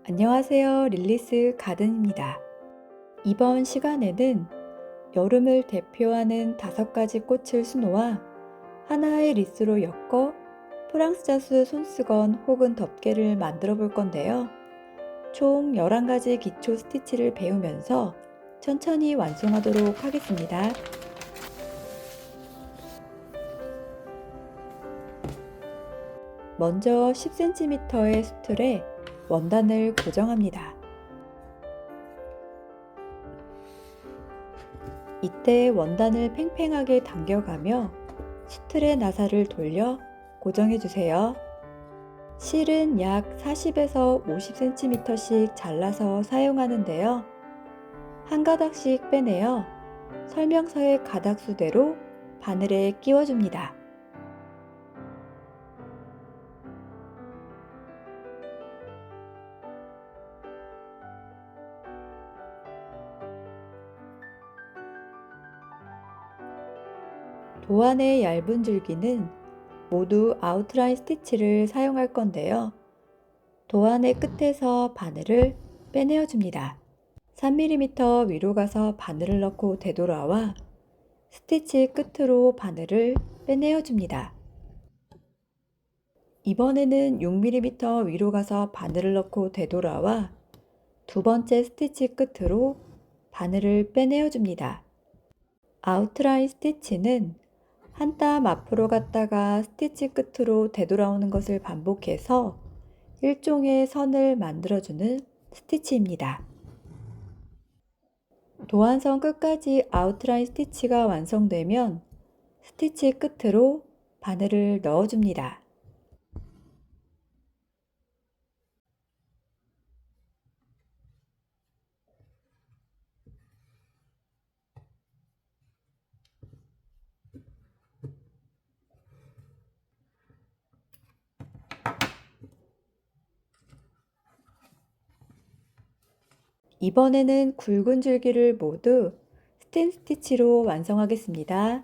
안녕하세요. 릴리스 가든입니다. 이번 시간에는 여름을 대표하는 5가지 꽃을 수놓아 하나의 리스로 엮어 프랑스 자수 손수건 혹은 덮개를 만들어 볼 건데요. 총 11가지 기초 스티치를 배우면서 천천히 완성하도록 하겠습니다. 먼저 10cm의 수틀에 원단을 고정합니다. 이때 원단을 팽팽하게 당겨가며 수틀의 나사를 돌려 고정해주세요. 실은 약 40에서 50cm씩 잘라서 사용하는데요. 한 가닥씩 빼내어 설명서의 가닥수대로 바늘에 끼워줍니다. 도안의 얇은 줄기는 모두 아웃라인 스티치를 사용할 건데요. 도안의 끝에서 바늘을 빼내어 줍니다. 3mm 위로 가서 바늘을 넣고 되돌아와 스티치 끝으로 바늘을 빼내어 줍니다. 이번에는 6mm 위로 가서 바늘을 넣고 되돌아와 두 번째 스티치 끝으로 바늘을 빼내어 줍니다. 아웃라인 스티치는 한 땀 앞으로 갔다가 스티치 끝으로 되돌아오는 것을 반복해서 일종의 선을 만들어주는 스티치입니다. 도안선 끝까지 아웃라인 스티치가 완성되면 스티치 끝으로 바늘을 넣어줍니다. 이번에는 굵은 줄기를 모두 스팀 스티치로 완성하겠습니다.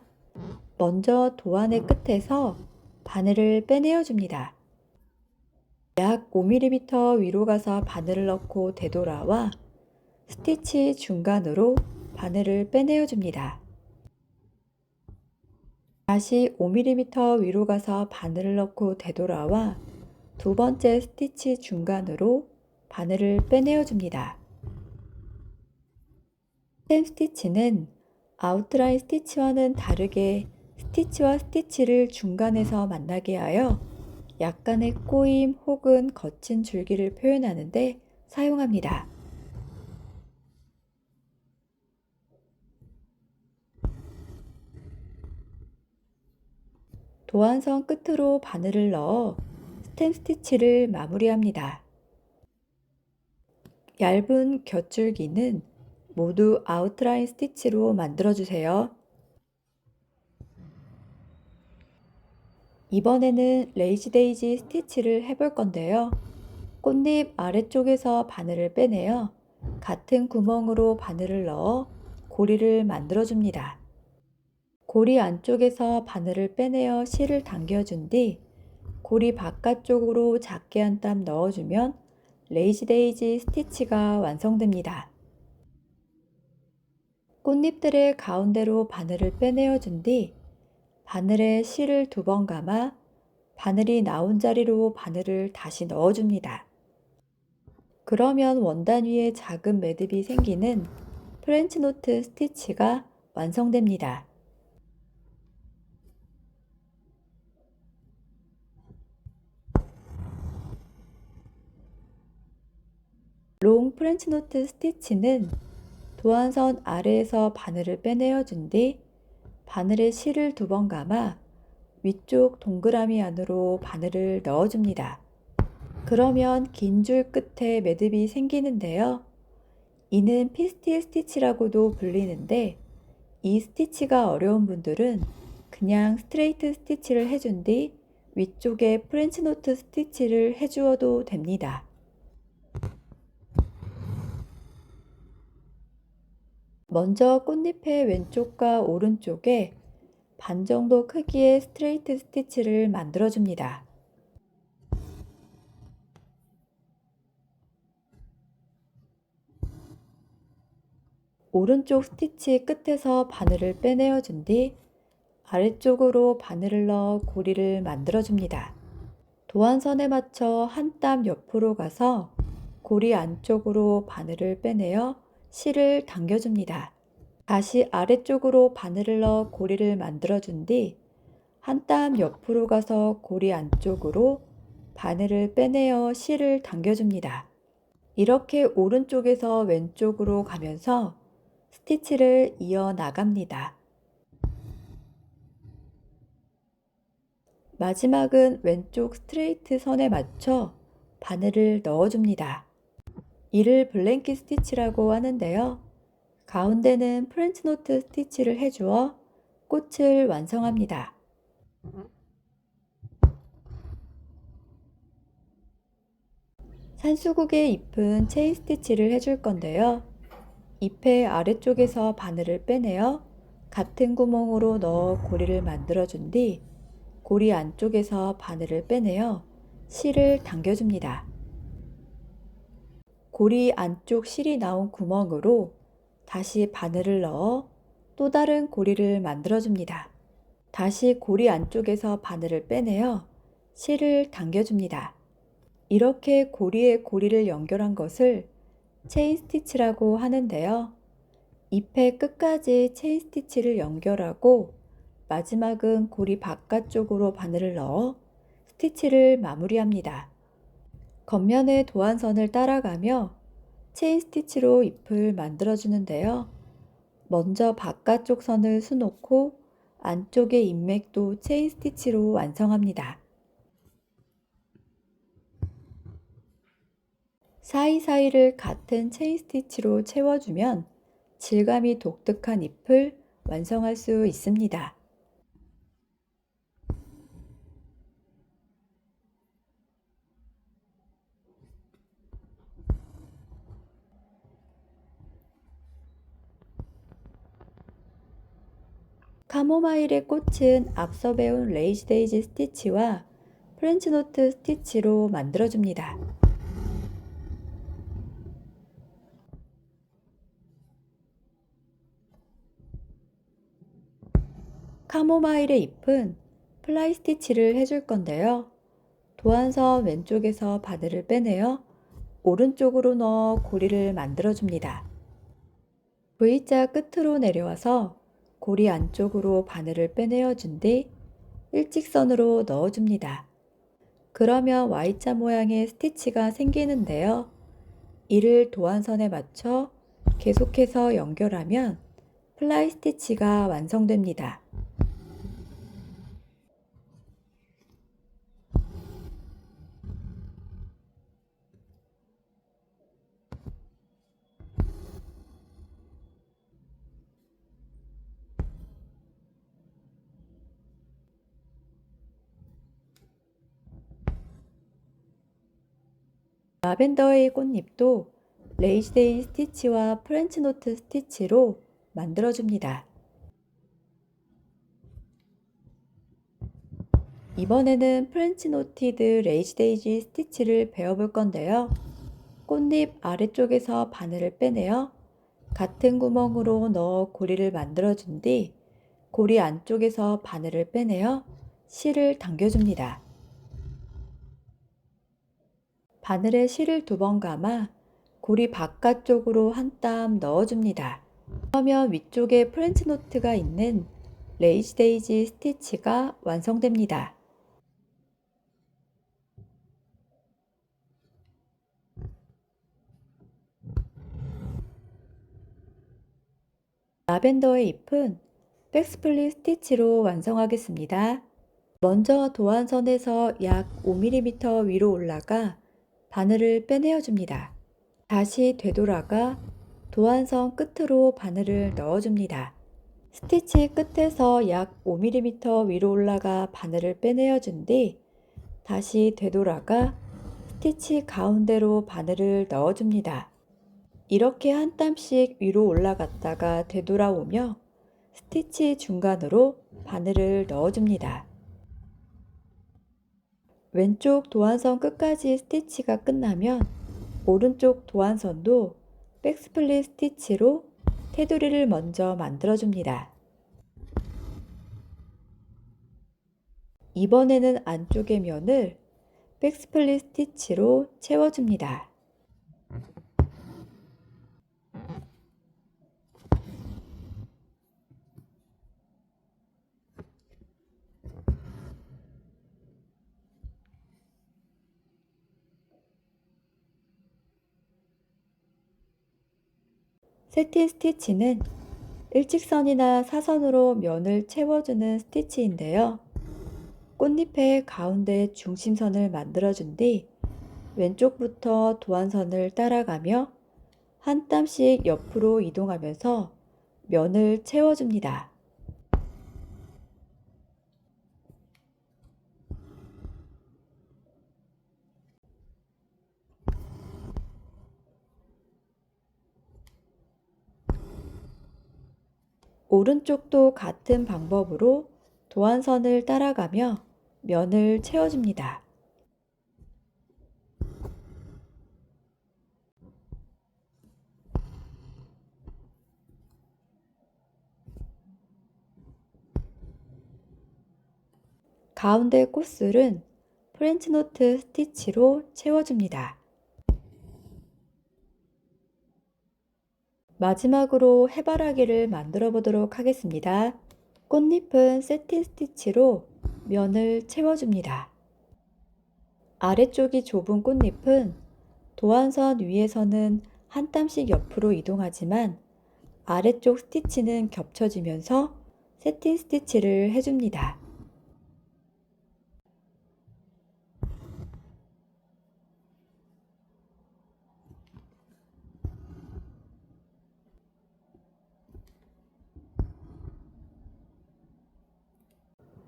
먼저 도안의 끝에서 바늘을 빼내어 줍니다. 약 5mm 위로 가서 바늘을 넣고 되돌아와 스티치 중간으로 바늘을 빼내어 줍니다. 다시 5mm 위로 가서 바늘을 넣고 되돌아와 두 번째 스티치 중간으로 바늘을 빼내어 줍니다. 스템 스티치는 아웃라인 스티치와는 다르게 스티치와 스티치를 중간에서 만나게 하여 약간의 꼬임 혹은 거친 줄기를 표현하는데 사용합니다. 도안선 끝으로 바늘을 넣어 스템 스티치를 마무리합니다. 얇은 곁줄기는 모두 아웃라인 스티치로 만들어주세요. 이번에는 레이지 데이지 스티치를 해볼 건데요. 꽃잎 아래쪽에서 바늘을 빼내어 같은 구멍으로 바늘을 넣어 고리를 만들어줍니다. 고리 안쪽에서 바늘을 빼내어 실을 당겨준 뒤 고리 바깥쪽으로 작게 한 땀 넣어주면 레이지 데이지 스티치가 완성됩니다. 꽃잎들의 가운데로 바늘을 빼내어 준 뒤 바늘에 실을 2번 감아 바늘이 나온 자리로 바늘을 다시 넣어줍니다. 그러면 원단 위에 작은 매듭이 생기는 프렌치 노트 스티치가 완성됩니다. 롱 프렌치 노트 스티치는 도안선 아래에서 바늘을 빼내어 준 뒤 바늘에 실을 2번 감아 위쪽 동그라미 안으로 바늘을 넣어줍니다. 그러면 긴 줄 끝에 매듭이 생기는데요. 이는 피스틸 스티치라고도 불리는데 이 스티치가 어려운 분들은 그냥 스트레이트 스티치를 해준 뒤 위쪽에 프렌치 노트 스티치를 해주어도 됩니다. 먼저 꽃잎의 왼쪽과 오른쪽에 반 정도 크기의 스트레이트 스티치를 만들어줍니다. 오른쪽 스티치 끝에서 바늘을 빼내어 준 뒤 아래쪽으로 바늘을 넣어 고리를 만들어 줍니다. 도안선에 맞춰 한 땀 옆으로 가서 고리 안쪽으로 바늘을 빼내어 실을 당겨줍니다. 다시 아래쪽으로 바늘을 넣어 고리를 만들어 준 뒤 한 땀 옆으로 가서 고리 안쪽으로 바늘을 빼내어 실을 당겨줍니다. 이렇게 오른쪽에서 왼쪽으로 가면서 스티치를 이어 나갑니다. 마지막은 왼쪽 스트레이트 선에 맞춰 바늘을 넣어줍니다. 이를 블랭킷 스티치라고 하는데요. 가운데는 프렌치 노트 스티치를 해주어 꽃을 완성합니다. 산수국의 잎은 체인 스티치를 해줄 건데요. 잎의 아래쪽에서 바늘을 빼내어 같은 구멍으로 넣어 고리를 만들어 준 뒤 고리 안쪽에서 바늘을 빼내어 실을 당겨줍니다. 고리 안쪽 실이 나온 구멍으로 다시 바늘을 넣어 또 다른 고리를 만들어줍니다. 다시 고리 안쪽에서 바늘을 빼내어 실을 당겨줍니다. 이렇게 고리에 고리를 연결한 것을 체인 스티치라고 하는데요. 잎의 끝까지 체인 스티치를 연결하고 마지막은 고리 바깥쪽으로 바늘을 넣어 스티치를 마무리합니다. 겉면의 도안선을 따라가며 체인 스티치로 잎을 만들어 주는데요. 먼저 바깥쪽 선을 수놓고 안쪽의 인맥도 체인 스티치로 완성합니다. 사이사이를 같은 체인 스티치로 채워주면 질감이 독특한 잎을 완성할 수 있습니다. 카모마일의 꽃은 앞서 배운 레이지 데이지 스티치와 프렌치 노트 스티치로 만들어줍니다. 카모마일의 잎은 플라이 스티치를 해줄 건데요. 도안선 왼쪽에서 바늘을 빼내어 오른쪽으로 넣어 고리를 만들어줍니다. V자 끝으로 내려와서 고리 안쪽으로 바늘을 빼내어 준 뒤 일직선으로 넣어줍니다. 그러면 Y자 모양의 스티치가 생기는데요. 이를 도안선에 맞춰 계속해서 연결하면 플라이 스티치가 완성됩니다. 라벤더의 꽃잎도 레이지데이 스티치와 프렌치 노트 스티치로 만들어줍니다. 이번에는 프렌치 노티드 레이지데이지 스티치를 배워볼 건데요. 꽃잎 아래쪽에서 바늘을 빼내어 같은 구멍으로 넣어 고리를 만들어준 뒤 고리 안쪽에서 바늘을 빼내어 실을 당겨줍니다. 바늘에 실을 2번 감아 고리 바깥쪽으로 한 땀 넣어줍니다. 그러면 위쪽에 프렌치 노트가 있는 레이지 데이지 스티치가 완성됩니다. 라벤더의 잎은 백스플릿 스티치로 완성하겠습니다. 먼저 도안선에서 약 5mm 위로 올라가 바늘을 빼내어 줍니다. 다시 되돌아가 도안선 끝으로 바늘을 넣어줍니다. 스티치 끝에서 약 5mm 위로 올라가 바늘을 빼내어 준 뒤 다시 되돌아가 스티치 가운데로 바늘을 넣어줍니다. 이렇게 한 땀씩 위로 올라갔다가 되돌아오며 스티치 중간으로 바늘을 넣어줍니다. 왼쪽 도안선 끝까지 스티치가 끝나면 오른쪽 도안선도 백스플릿 스티치로 테두리를 먼저 만들어줍니다. 이번에는 안쪽의 면을 백스플릿 스티치로 채워줍니다. 세틴 스티치는 일직선이나 사선으로 면을 채워주는 스티치인데요. 꽃잎의 가운데 중심선을 만들어준 뒤 왼쪽부터 도안선을 따라가며 한 땀씩 옆으로 이동하면서 면을 채워줍니다. 오른쪽도 같은 방법으로 도안선을 따라가며 면을 채워줍니다. 가운데 꽃술은 프렌치노트 스티치로 채워줍니다. 마지막으로 해바라기를 만들어 보도록 하겠습니다. 꽃잎은 세틴 스티치로 면을 채워줍니다. 아래쪽이 좁은 꽃잎은 도안선 위에서는 한 땀씩 옆으로 이동하지만 아래쪽 스티치는 겹쳐지면서 세틴 스티치를 해줍니다.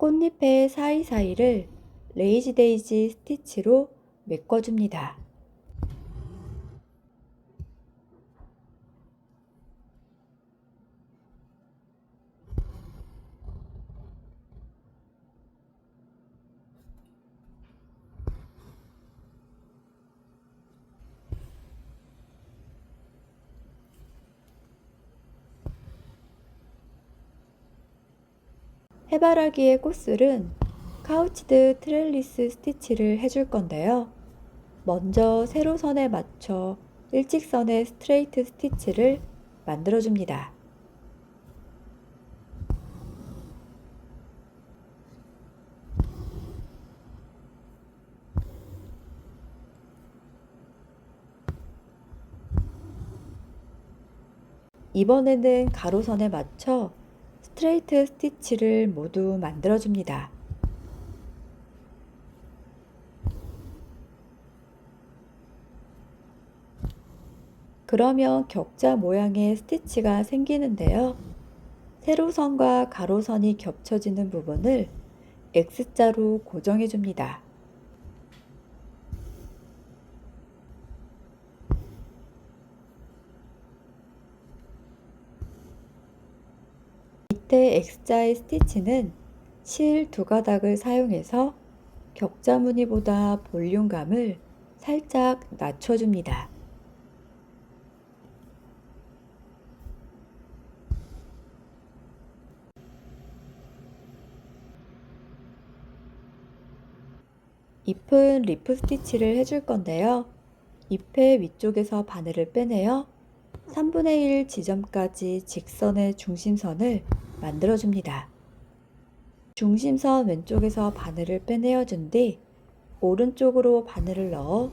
꽃잎의 사이사이를 레이지 데이지 스티치로 메꿔줍니다. 해바라기의 꽃술은 카우치드 트렐리스 스티치를 해줄 건데요. 먼저 세로선에 맞춰 일직선의 스트레이트 스티치를 만들어줍니다. 이번에는 가로선에 맞춰 스트레이트 스티치를 모두 만들어줍니다. 그러면 격자 모양의 스티치가 생기는데요. 세로선과 가로선이 겹쳐지는 부분을 X자로 고정해 줍니다. 밑에 X자의 스티치는 실 두 가닥을 사용해서 격자 무늬보다 볼륨감을 살짝 낮춰줍니다. 잎은 리프 스티치를 해줄 건데요. 잎의 위쪽에서 바늘을 빼내어 3분의 1 지점까지 직선의 중심선을 만들어줍니다. 중심선 왼쪽에서 바늘을 빼내어 준 뒤 오른쪽으로 바늘을 넣어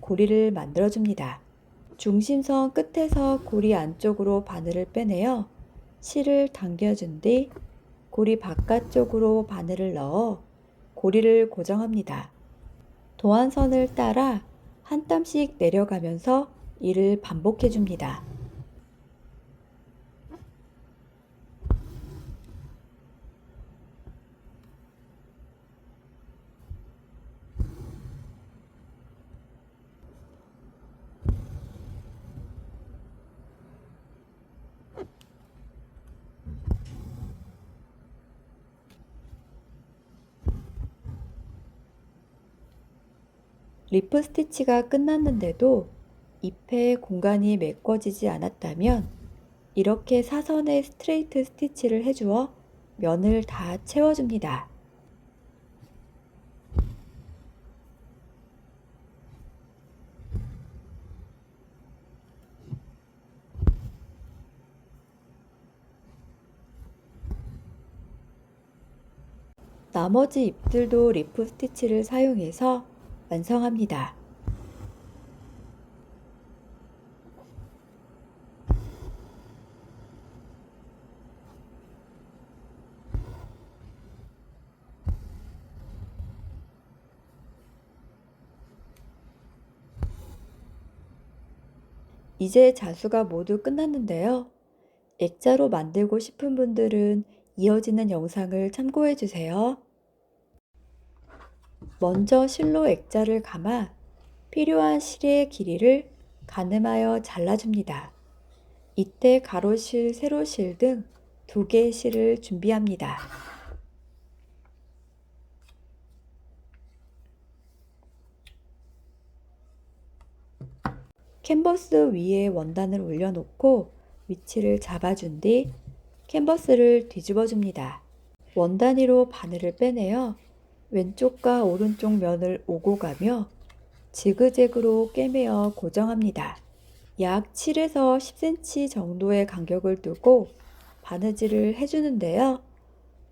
고리를 만들어줍니다. 중심선 끝에서 고리 안쪽으로 바늘을 빼내어 실을 당겨준 뒤 고리 바깥쪽으로 바늘을 넣어 고리를 고정합니다. 도안선을 따라 한 땀씩 내려가면서 이를 반복해 줍니다. 리프 스티치가 끝났는데도 잎에 공간이 메꿔지지 않았다면 이렇게 사선에 스트레이트 스티치를 해주어 면을 다 채워줍니다. 나머지 잎들도 리프 스티치를 사용해서 완성합니다. 이제 자수가 모두 끝났는데요. 액자로 만들고 싶은 분들은 이어지는 영상을 참고해 주세요. 먼저 실로 액자를 감아 필요한 실의 길이를 가늠하여 잘라줍니다. 이때 가로실, 세로실 등 2개의 실을 준비합니다. 캔버스 위에 원단을 올려놓고 위치를 잡아준 뒤 캔버스를 뒤집어 줍니다. 원단위로 바늘을 빼내어 왼쪽과 오른쪽 면을 오고 가며 지그재그로 꿰매어 고정합니다. 약 7에서 10cm 정도의 간격을 두고 바느질을 해주는데요.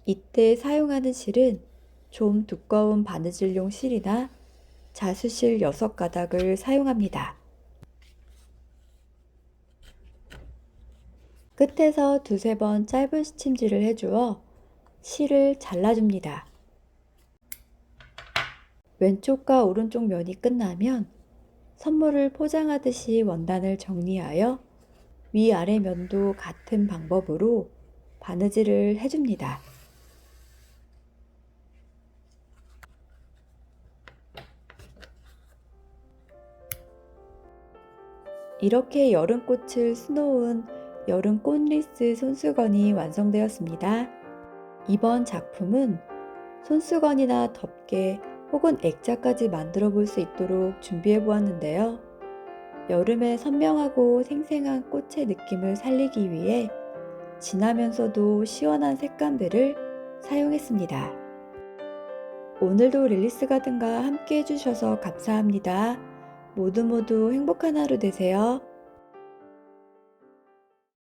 이때 사용하는 실은 좀 두꺼운 바느질용 실이나 자수실 6가닥을 사용합니다. 끝에서 2~3번 짧은 스침질을 해주어 실을 잘라줍니다. 왼쪽과 오른쪽 면이 끝나면 선물을 포장하듯이 원단을 정리하여 위아래 면도 같은 방법으로 바느질을 해줍니다. 이렇게 여름꽃을 수놓은 여름 꽃리스 손수건이 완성되었습니다. 이번 작품은 손수건이나 덮개 혹은 액자까지 만들어 볼 수 있도록 준비해 보았는데요. 여름의 선명하고 생생한 꽃의 느낌을 살리기 위해 진하면서도 시원한 색감들을 사용했습니다. 오늘도 릴리스 가든과 함께 해주셔서 감사합니다. 모두 행복한 하루 되세요.